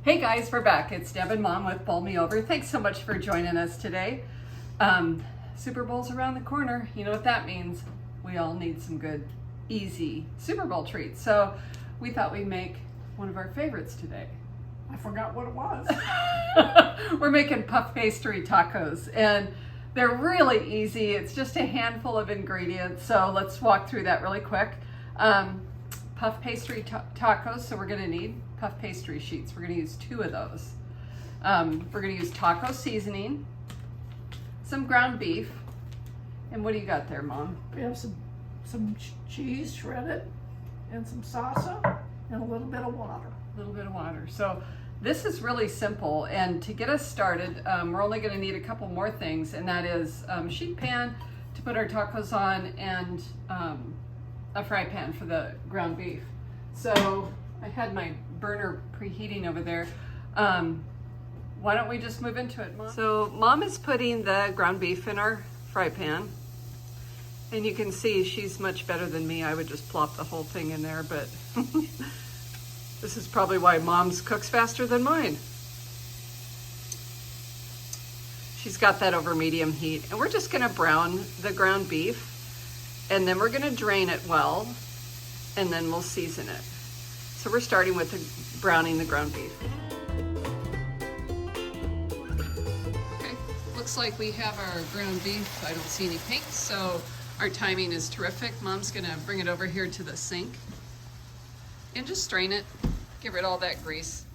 Hey guys, we're back. It's Deb and Mom with Bowl Me Over. Thanks so much for joining us today. Super Bowl's around the corner. You know what that means. We all need some good, easy Super Bowl treats. So we thought we'd make one of our favorites today. I forgot what it was. We're making puff pastry tacos, and they're really easy. It's just a handful of ingredients. So let's walk through that really quick. Puff pastry tacos, so we're gonna need puff pastry sheets. We're gonna use 2 of those. We're gonna use taco seasoning, some ground beef, and what do you got there, Mom? We have some cheese shredded and some salsa and a little bit of water. A little bit of water. So this is really simple, and to get us started, we're only gonna need a couple more things, and that is sheet pan to put our tacos on and a fry pan for the ground beef. So I had my burner preheating over there. Why don't we just move into it, Mom? So Mom is putting the ground beef in our fry pan. And you can see she's much better than me. I would just plop the whole thing in there, but this is probably why Mom's cooks faster than mine. She's got that over medium heat. And we're just gonna brown the ground beef, and then we're gonna drain it well, and then we'll season it. So we're starting with browning the ground beef. Okay, looks like we have our ground beef. I don't see any pink, so our timing is terrific. Mom's gonna bring it over here to the sink and just strain it, get rid of all that grease.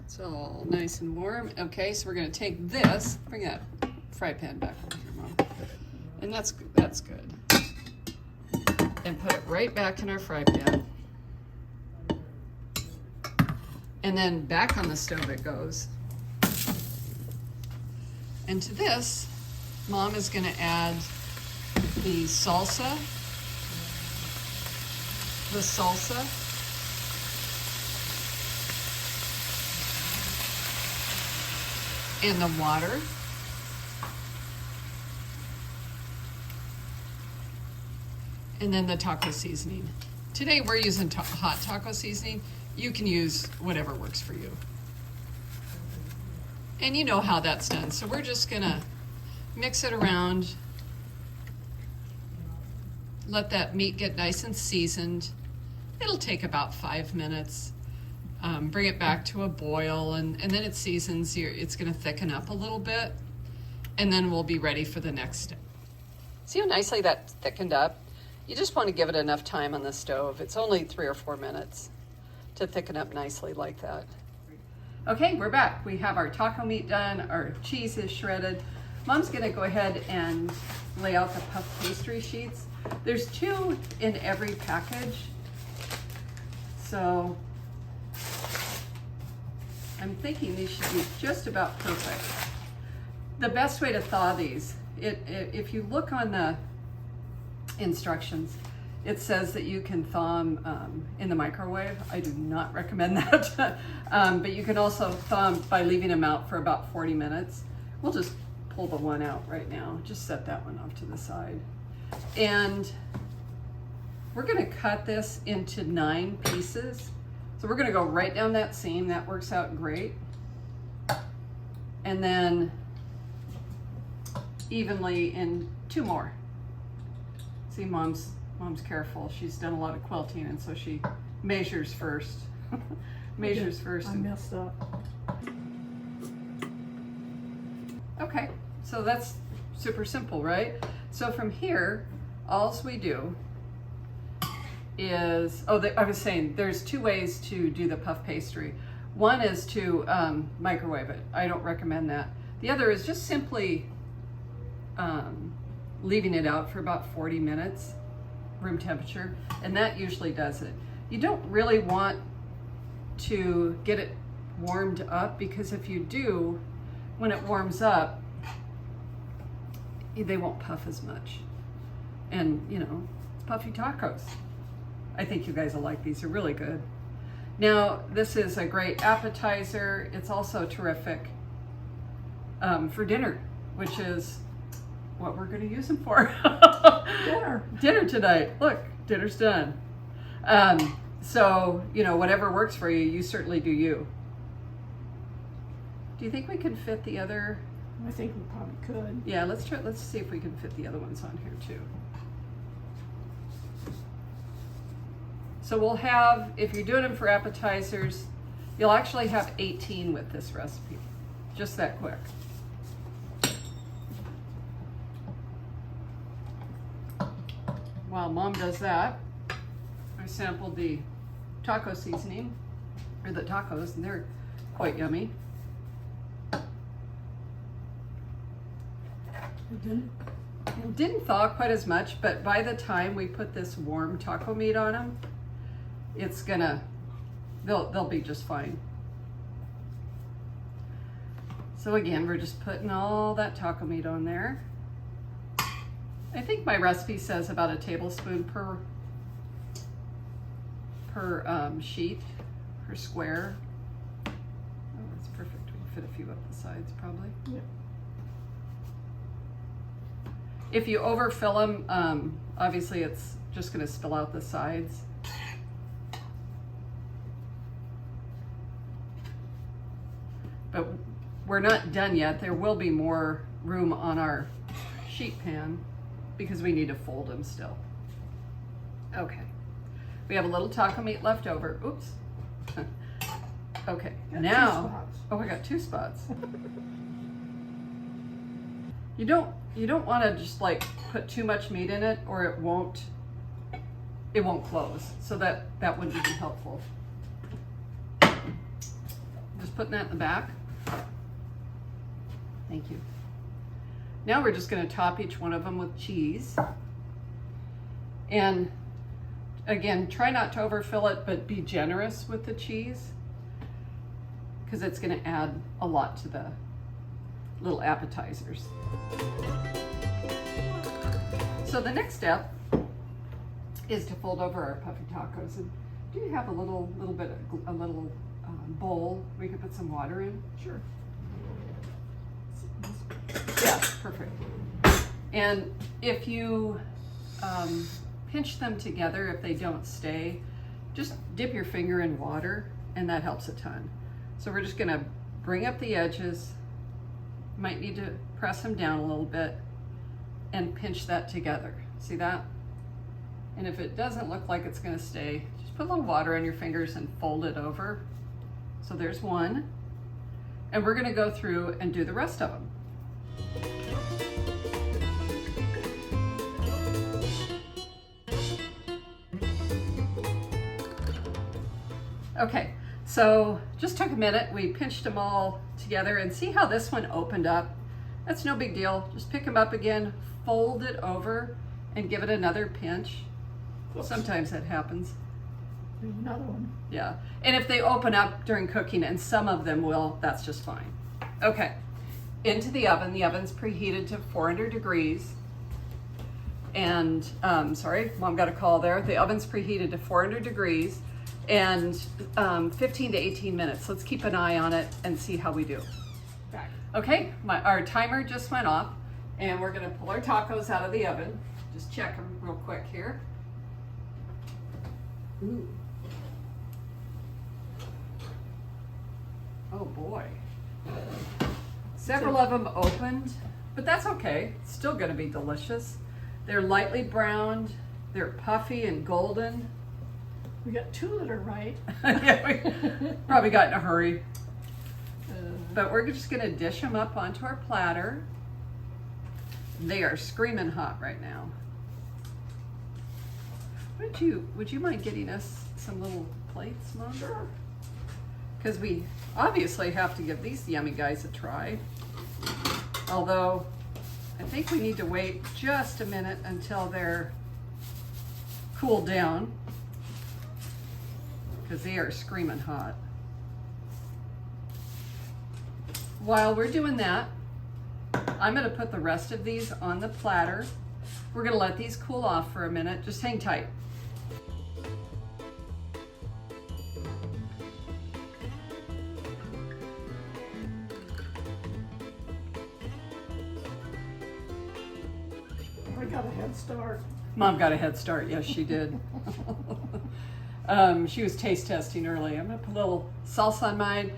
It's all nice and warm. Okay, so we're gonna take this, bring that fry pan back over here, Mom. And that's good. And put it right back in our fry pan. And then back on the stove it goes. And to this, Mom is gonna add the salsa, and the water. And then the taco seasoning. Today we're using hot taco seasoning. You can use whatever works for you. And you know how that's done. So we're just gonna mix it around. Let that meat get nice and seasoned. It'll take about 5 minutes. Bring it back to a boil, and then it seasons. It's gonna thicken up a little bit, and then we'll be ready for the next step. See how nicely that thickened up? You just want to give it enough time on the stove. It's only 3 or 4 minutes to thicken up nicely like that. Okay, we're back. We have our taco meat done, our cheese is shredded. Mom's gonna go ahead and lay out the puff pastry sheets. There's 2 in every package. So I'm thinking these should be just about perfect. The best way to thaw these, if you look on the instructions, it says that you can thaw them in the microwave. I do not recommend that. But you can also thaw them by leaving them out for about 40 minutes. We'll just pull the one out right now. Just set that one off to the side. And we're gonna cut this into 9 pieces. So we're gonna go right down that seam. That works out great. And then evenly in 2 more. See, Mom's careful. She's done a lot of quilting, and so she measures first. Measures first. I messed up. Okay, so that's super simple, right? So from here, all we do is, I was saying, there's 2 ways to do the puff pastry. One is to microwave it. I don't recommend that. The other is just simply leaving it out for about 40 minutes, room temperature, and that usually does it. You don't really want to get it warmed up, because if you do, when it warms up, they won't puff as much. And you know, puffy tacos. I think you guys will like these. They're really good. Now, this is a great appetizer. It's also terrific for dinner, which is what we're going to use them for. Dinner tonight. Look, dinner's done. So, you know, whatever works for you, you certainly do you. Do you think we can fit the other? I think we probably could. Yeah, let's try. Let's see if we can fit the other ones on here too. So we'll have, if you're doing them for appetizers, you'll actually have 18 with this recipe. Just that quick. While Mom does that, I sampled the taco seasoning, or the tacos, and they're quite yummy. It didn't thaw quite as much, but by the time we put this warm taco meat on them, it's gonna, they'll be just fine. So again, we're just putting all that taco meat on there. I think my recipe says about a tablespoon per sheet, per square. Oh, that's perfect. We can fit a few up the sides probably. Yep. If you overfill them, obviously it's just going to spill out the sides. But we're not done yet. There will be more room on our sheet pan because we need to fold them still. Okay. We have a little taco meat left over. Oops. Okay. Got now, 2 spots. oh, I got 2 spots. You don't want to just like put too much meat in it, or it won't close. So that wouldn't be helpful. Just putting that in the back. Thank you. Now we're just going to top each one of them with cheese. And again, try not to overfill it, but be generous with the cheese, because it's going to add a lot to the little appetizers. So the next step is to fold over our puffy tacos. And do you have a little bowl we could put some water in? Sure. Yeah, perfect. And if you pinch them together, if they don't stay, just dip your finger in water, and that helps a ton. So we're just gonna bring up the edges, might need to press them down a little bit, and pinch that together. See that? And if it doesn't look like it's gonna stay, just put a little water on your fingers and fold it over. So there's one. And we're gonna go through and do the rest of them. Okay, so just took a minute. We pinched them all together, and see how this one opened up? That's no big deal. Just pick them up again, fold it over, and give it another pinch. Oops. Sometimes that happens. There's another one. Yeah, and if they open up during cooking, and some of them will, that's just fine. Okay, into the oven. The oven's preheated to 400 degrees. And, sorry, Mom got a call there. The oven's preheated to 400 degrees and 15 to 18 minutes. Let's keep an eye on it and see how we do. Back. Okay, our timer just went off, and we're gonna pull our tacos out of the oven. Just check them real quick here. Ooh. Oh boy. Several of them opened, but that's okay. It's still gonna be delicious. They're lightly browned, they're puffy and golden. We got 2 that are right. Yeah, we probably got in a hurry. But we're just gonna dish them up onto our platter. They are screaming hot right now. Would you mind getting us some little plates, Mom? Sure. Because we obviously have to give these yummy guys a try. Although, I think we need to wait just a minute until they're cooled down, because they are screaming hot. While we're doing that, I'm gonna put the rest of these on the platter. We're gonna let these cool off for a minute. Just hang tight. I got a head start. Mom got a head start. Yes, she did. She was taste testing early. I'm gonna put a little salsa on mine.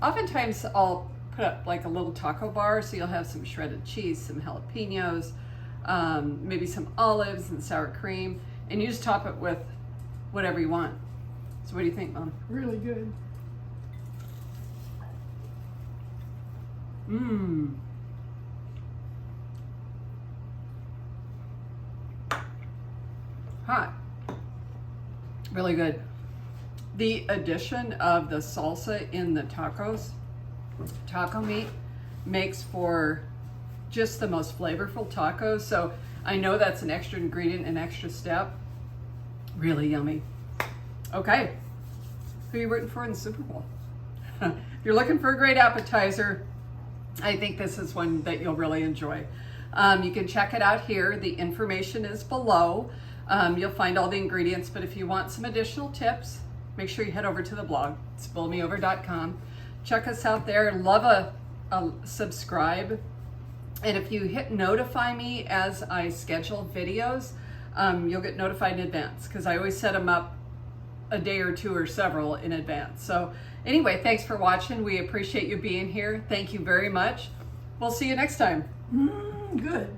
Oftentimes I'll put up like a little taco bar, so you'll have some shredded cheese, some jalapenos, maybe some olives and sour cream, and you just top it with whatever you want. So what do you think, Mom? Really good. Mmm. Hot. Really good. The addition of the salsa in the taco meat, makes for just the most flavorful tacos. So I know that's an extra ingredient, an extra step. Really yummy. Okay, who are you rooting for in the Super Bowl? If you're looking for a great appetizer, I think this is one that you'll really enjoy. You can check it out here. The information is below. You'll find all the ingredients, but if you want some additional tips, make sure you head over to the blog, spillmeover.com. Check us out there. Love a subscribe. And if you hit notify me as I schedule videos, you'll get notified in advance, because I always set them up a day or two or several in advance. So anyway, thanks for watching. We appreciate you being here. Thank you very much. We'll see you next time. Good.